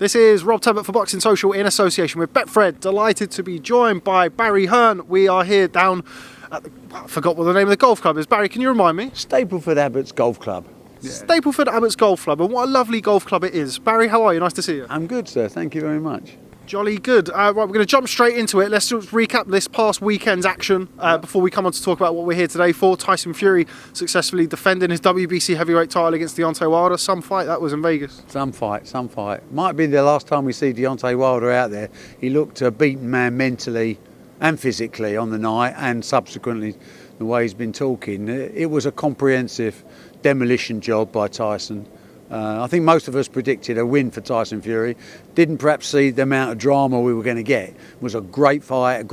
This is Rob Tebbutt for Boxing Social in association with Betfred. Delighted to be joined by Barry Hearn. We are here down at I forgot what the name of the golf club is. Barry, can you remind me? Stapleford Abbotts Golf Club. Yeah. Stapleford Abbotts Golf Club, and what a lovely golf club it is. Barry, how are you? Nice to see you. I'm good, sir. Thank you very much. Jolly good. Right, we're going to jump straight into it. Let's just recap this past weekend's action before we come on to talk about what we're here today for. Tyson Fury successfully defending his WBC heavyweight title against Deontay Wilder. Some fight that was in Vegas. Some fight. Might be the last time we see Deontay Wilder out there. He looked a beaten man mentally and physically on the night, and subsequently the way he's been talking. It was a comprehensive demolition job by Tyson. I think most of us predicted a win for Tyson Fury. Didn't perhaps see the amount of drama we were going to get. It was a great fight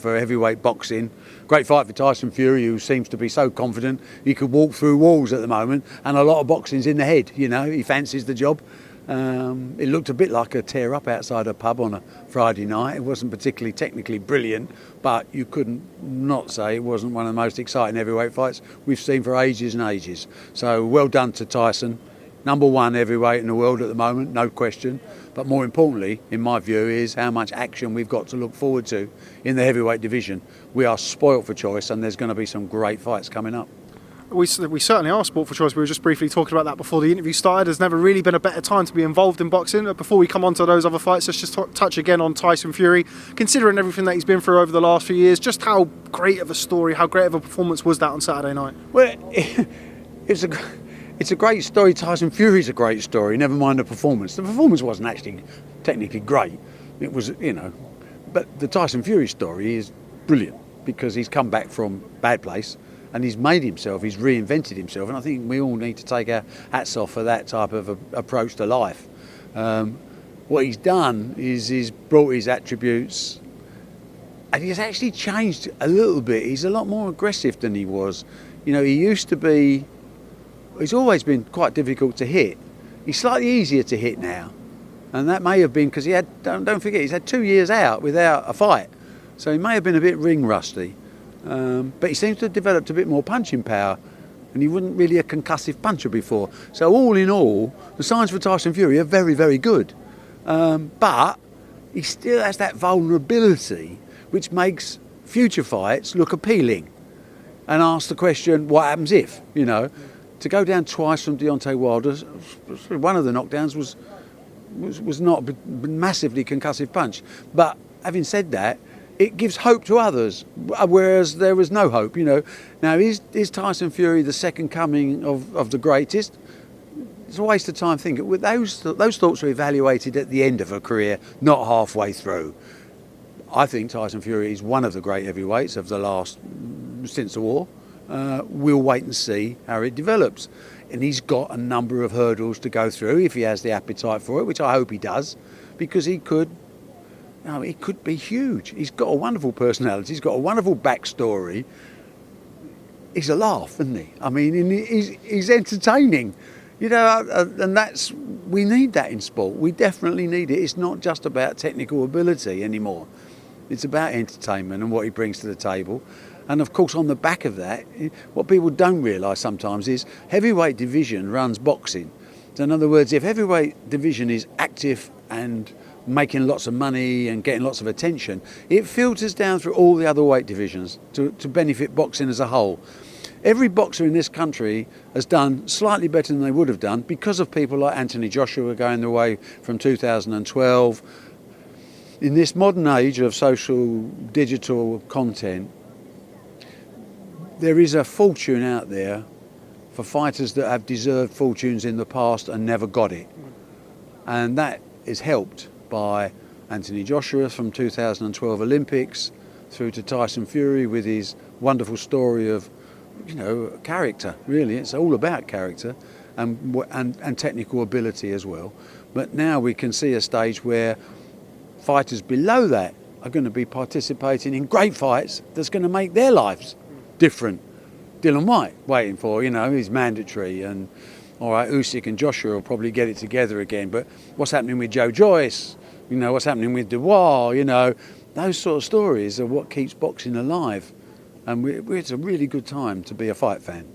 for heavyweight boxing. Great fight for Tyson Fury, who seems to be so confident he could walk through walls at the moment, and a lot of boxing's in the head, you know, he fancies the job. It looked a bit like a tear up outside a pub on a Friday night. It wasn't particularly technically brilliant, but you couldn't not say it wasn't one of the most exciting heavyweight fights we've seen for ages and ages. So well done to Tyson. Number one heavyweight in the world at the moment, no question. But more importantly, in my view, is how much action we've got to look forward to in the heavyweight division. We are spoilt for choice, and there's going to be some great fights coming up. We certainly are sport for choice. We were just briefly talking about that before the interview started. There's never really been a better time to be involved in boxing. Before we come on to those other fights, let's just touch again on Tyson Fury. Considering everything that he's been through over the last few years, just how great of a story, how great of a performance was that on Saturday night? Well, it's a great story. Tyson Fury's a great story, never mind the performance. The performance wasn't actually technically great. It was, but the Tyson Fury story is brilliant because he's come back from a bad place and he's made himself, he's reinvented himself, and I think we all need to take our hats off for that type of approach to life. What he's done is he's brought his attributes, and he's actually changed a little bit. He's a lot more aggressive than he was. He used to be, he's always been quite difficult to hit. He's slightly easier to hit now, and that may have been because he had, don't forget, he's had 2 years out without a fight, so he may have been a bit ring rusty. But he seems to have developed a bit more punching power, and he wasn't really a concussive puncher before. So all in all, the signs for Tyson Fury are very, very good. But he still has that vulnerability which makes future fights look appealing, and ask the question, what happens if, To go down twice from Deontay Wilder, one of the knockdowns was not a massively concussive punch. But having said that, it gives hope to others, whereas there was no hope. Now, is Tyson Fury the second coming of the greatest? It's a waste of time thinking. Those thoughts are evaluated at the end of a career, not halfway through. I think Tyson Fury is one of the great heavyweights of the last, since the war. We'll wait and see how it develops. And he's got a number of hurdles to go through if he has the appetite for it, which I hope he does, because he could be huge. He's got a wonderful personality, he's got a wonderful backstory. He's a laugh, isn't he? I mean, he's entertaining, and we need that in sport. We definitely need it. It's not just about technical ability anymore. It's about entertainment and what he brings to the table. And of course, on the back of that, what people don't realise sometimes is heavyweight division runs boxing. So in other words, if heavyweight division is active and making lots of money and getting lots of attention, it filters down through all the other weight divisions to benefit boxing as a whole. Every boxer in this country has done slightly better than they would have done because of people like Anthony Joshua going the way from 2012. In this modern age of social digital content, there is a fortune out there for fighters that have deserved fortunes in the past and never got it. And that is helped by Anthony Joshua from 2012 Olympics through to Tyson Fury with his wonderful story of, character, really. It's all about character and technical ability as well. But now we can see a stage where fighters below that are going to be participating in great fights that's going to make their lives different. Dylan Whyte waiting for, he's mandatory, and all right, Usyk and Joshua will probably get it together again, but what's happening with Joe Joyce, what's happening with Dubois, those sort of stories are what keeps boxing alive, and it's a really good time to be a fight fan.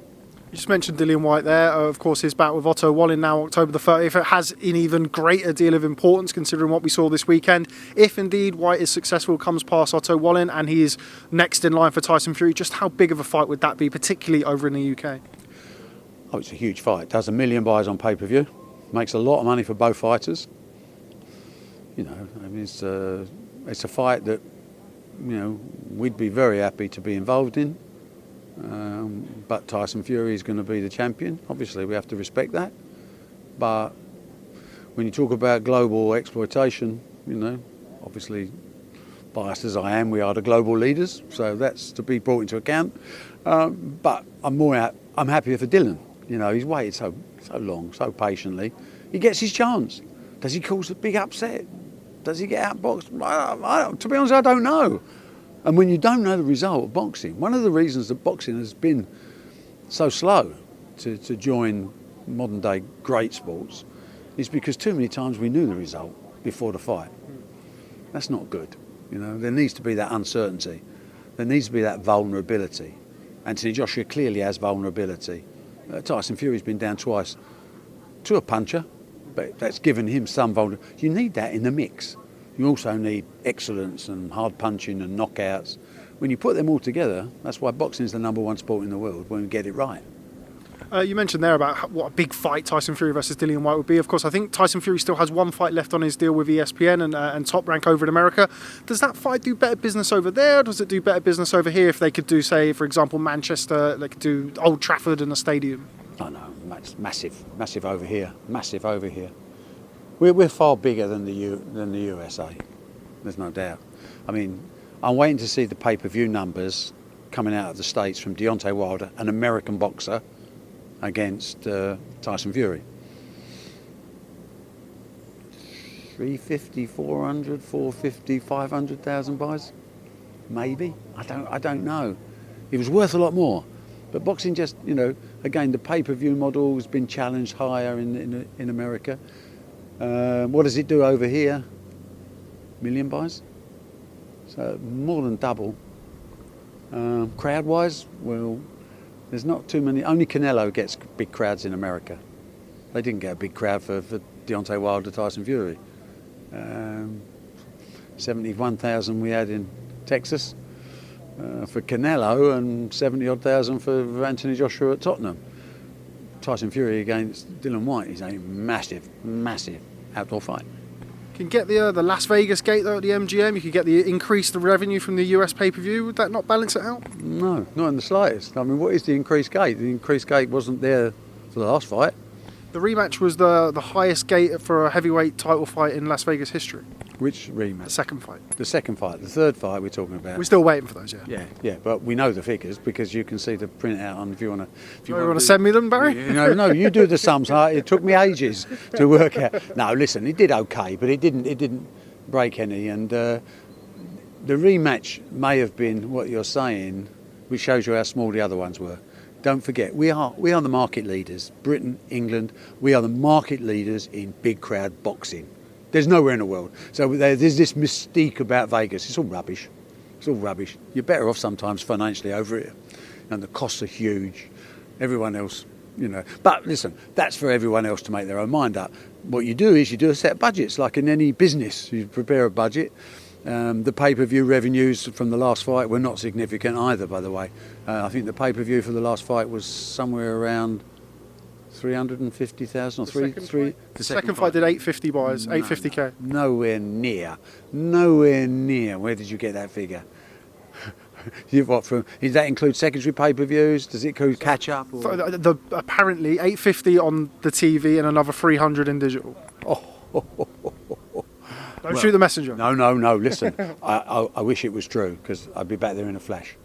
You just mentioned Dillian Whyte there. Of course, his bout with Otto Wallin now October the 30th. It has an even greater deal of importance considering what we saw this weekend. If indeed Whyte is successful, comes past Otto Wallin, and he is next in line for Tyson Fury, just how big of a fight would that be, particularly over in the UK? Oh, it's a huge fight. It does 1 million buys on pay-per-view. Makes a lot of money for both fighters. You know, I mean, it's a fight that, you know, we'd be very happy to be involved in. But Tyson Fury is going to be the champion. Obviously, we have to respect that. But when you talk about global exploitation, you know, obviously, biased as I am, we are the global leaders, so that's to be brought into account. But I'm happier for Dylan. You know, he's waited so long, so patiently. He gets his chance. Does he cause a big upset? Does he get outboxed? To be honest, I don't know. And when you don't know the result of boxing, one of the reasons that boxing has been so slow to join modern day great sports is because too many times we knew the result before the fight. That's not good. You know, there needs to be that uncertainty. There needs to be that vulnerability. Anthony Joshua clearly has vulnerability. Tyson Fury's been down twice to a puncher, but that's given him some vulnerability. You need that in the mix. You also need excellence and hard punching and knockouts. When you put them all together, that's why boxing is the #1 sport in the world, when we get it right. You mentioned there about what a big fight Tyson Fury versus Dillian Whyte would be. Of course, I think Tyson Fury still has one fight left on his deal with ESPN and Top Rank over in America. Does that fight do better business over there? Or does it do better business over here if they could do, say, for example, Manchester, they could do Old Trafford and a stadium? Oh no, it's massive over here, massive over here. We're far bigger than the USA, there's no doubt. I mean, I'm waiting to see the pay-per-view numbers coming out of the States from Deontay Wilder, an American boxer, against Tyson Fury. 350, 400, 450, 500,000 buys? Maybe. I don't know. It was worth a lot more. But boxing just, you know, again, the pay-per-view model has been challenged higher in America. What does it do over here? 1 million buys? So more than double. Crowd-wise, well, there's not too many. Only Canelo gets big crowds in America. They didn't get a big crowd for Deontay Wilder, Tyson Fury. 71,000 we had in Texas for Canelo, and 70-odd thousand for Anthony Joshua at Tottenham. Tyson Fury against Dillian Whyte is a massive outdoor fight. You can get the Las Vegas gate though at the MGM. You could get the increased revenue from the US pay-per-view. Would that not balance it out? No, not in the slightest. I mean, what is the increased gate? The increased gate wasn't there for the last fight. The rematch was the highest gate for a heavyweight title fight in Las Vegas history. Which rematch? The second fight. The second fight. The third fight we're talking about. We're still waiting for those, yeah. Yeah, but we know the figures because you can see the printout on if you want to. You want to send me them, Barry? No, you do the sums. It took me ages to work out. No, listen, it did okay, but it didn't break any. And the rematch may have been what you're saying, which shows you how small the other ones were. Don't forget, we are the market leaders. Britain, England, we are the market leaders in big crowd boxing. There's nowhere in the world. So there's this mystique about Vegas. It's all rubbish. It's all rubbish. You're better off sometimes financially over here. And the costs are huge. Everyone else, you know. But listen, that's for everyone else to make their own mind up. What you do is you do a set of budgets, like in any business. You prepare a budget. The pay-per-view revenues from the last fight were not significant either, by the way. I think the pay-per-view for the last fight was somewhere around 350,000 or three. The second fight did 850 buys, 850k. Nowhere near. Where did you get that figure? Does that include secondary pay-per-views? Does it include catch-up? Apparently 850 on the TV and another 300 in digital. Don't shoot the messenger. No. Listen, I wish it was true because I'd be back there in a flash.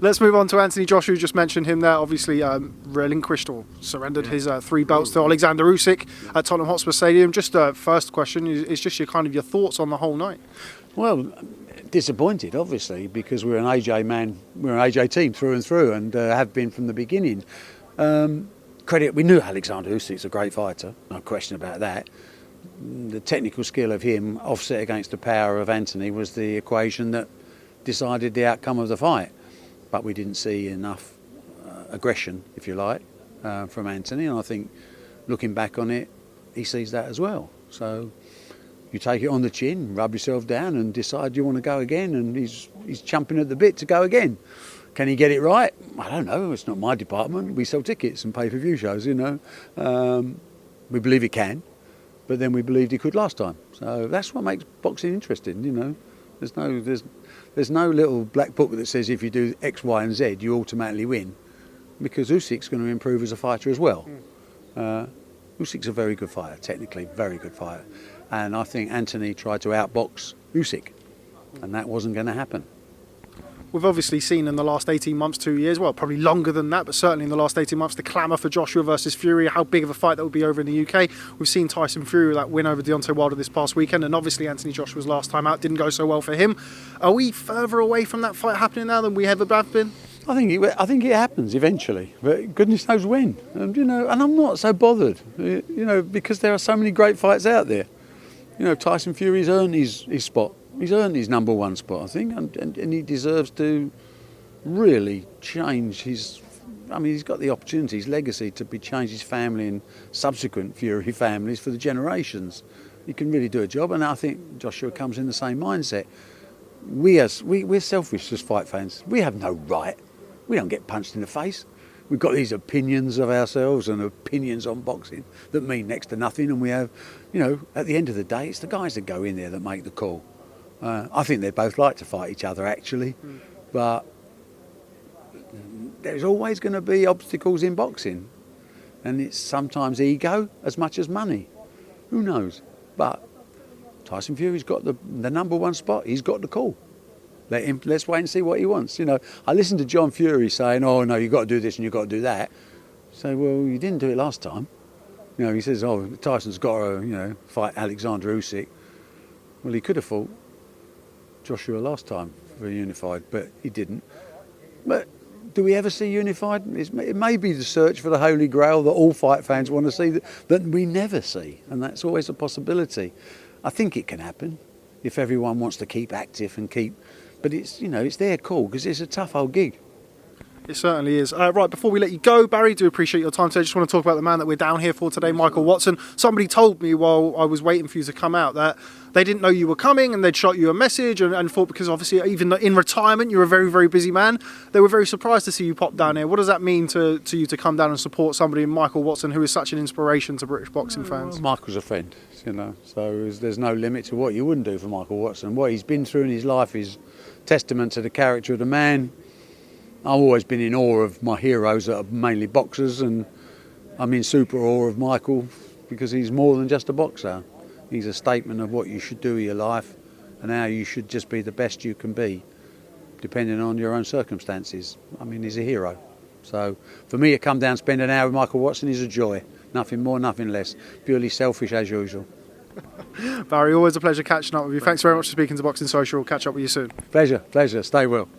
Let's move on to Anthony Joshua. You just mentioned him there. Obviously, relinquished or surrendered his 3 belts to Alexander Usyk at Tottenham Hotspur Stadium. Just first question is just your thoughts on the whole night. Well, disappointed, obviously, because we're an AJ team through and through, and have been from the beginning. We knew Alexander Usyk's a great fighter, no question about that. The technical skill of him offset against the power of Anthony was the equation that decided the outcome of the fight. But we didn't see enough aggression, if you like, from Anthony, and I think looking back on it, he sees that as well. So you take it on the chin, rub yourself down and decide you want to go again, and he's chomping at the bit to go again. Can he get it right? I don't know, it's not my department. We sell tickets and pay-per-view shows, you know. We believe he can, but then we believed he could last time. So that's what makes boxing interesting, you know. There's no little black book that says if you do X, Y and Z you automatically win, because Usyk's going to improve as a fighter as well. Usyk's a very good fighter, technically very good fighter, and I think Anthony tried to outbox Usyk, and that wasn't going to happen. We've obviously seen in the last 18 months, 2 years, well, probably longer than that, but certainly in the last 18 months, the clamour for Joshua versus Fury, how big of a fight that would be over in the UK. We've seen Tyson Fury with that win over Deontay Wilder this past weekend, and obviously Anthony Joshua's last time out didn't go so well for him. Are we further away from that fight happening now than we ever have been? I think it happens eventually, but goodness knows when. And, you know, and I'm not so bothered, you know, because there are so many great fights out there. You know, Tyson Fury's earned his spot. He's earned his number one spot, I think, and he deserves to really change his. I mean, he's got the opportunity, his legacy to be changed, his family and subsequent Fury families for the generations. He can really do a job, and I think Joshua comes in the same mindset. We're selfish as fight fans. We have no right. We don't get punched in the face. We've got these opinions of ourselves and opinions on boxing that mean next to nothing, and we have, you know, at the end of the day, it's the guys that go in there that make the call. I think they both like to fight each other, actually, but there's always going to be obstacles in boxing, and it's sometimes ego as much as money. Who knows? But Tyson Fury's got the number one spot. He's got the call. Let's wait and see what he wants. You know, I listened to John Fury saying, "Oh no, you've got to do this and you've got to do that." So, well, you didn't do it last time. You know, he says, "Oh, Tyson's got to, you know, fight Alexander Usyk." Well, he could have fought Joshua last time for unified, but he didn't. But do we ever see unified? It may be the search for the holy grail that all fight fans want to see that we never see, and that's always a possibility. I think it can happen if everyone wants to keep active and keep. But it's, you know, it's their call because it's a tough old gig. It certainly is. Right, before we let you go, Barry, do appreciate your time today. I just want to talk about the man that we're down here for today, Michael Watson. Somebody told me while I was waiting for you to come out that they didn't know you were coming and they'd shot you a message and thought, because obviously even in retirement you're a very, very busy man, they were very surprised to see you pop down here. What does that mean to you to come down and support somebody in Michael Watson who is such an inspiration to British boxing fans? Well, Michael's a friend, you know, so there's no limit to what you wouldn't do for Michael Watson. What he's been through in his life is testament to the character of the man. I've always been in awe of my heroes that are mainly boxers, and I'm in super awe of Michael because he's more than just a boxer. He's a statement of what you should do with your life and how you should just be the best you can be, depending on your own circumstances. I mean, he's a hero. So for me to come down and spend an hour with Michael Watson is a joy. Nothing more, nothing less. Purely selfish as usual. Barry, always a pleasure catching up with you. Thanks very much for speaking to Boxing Social. We'll catch up with you soon. Pleasure. Stay well.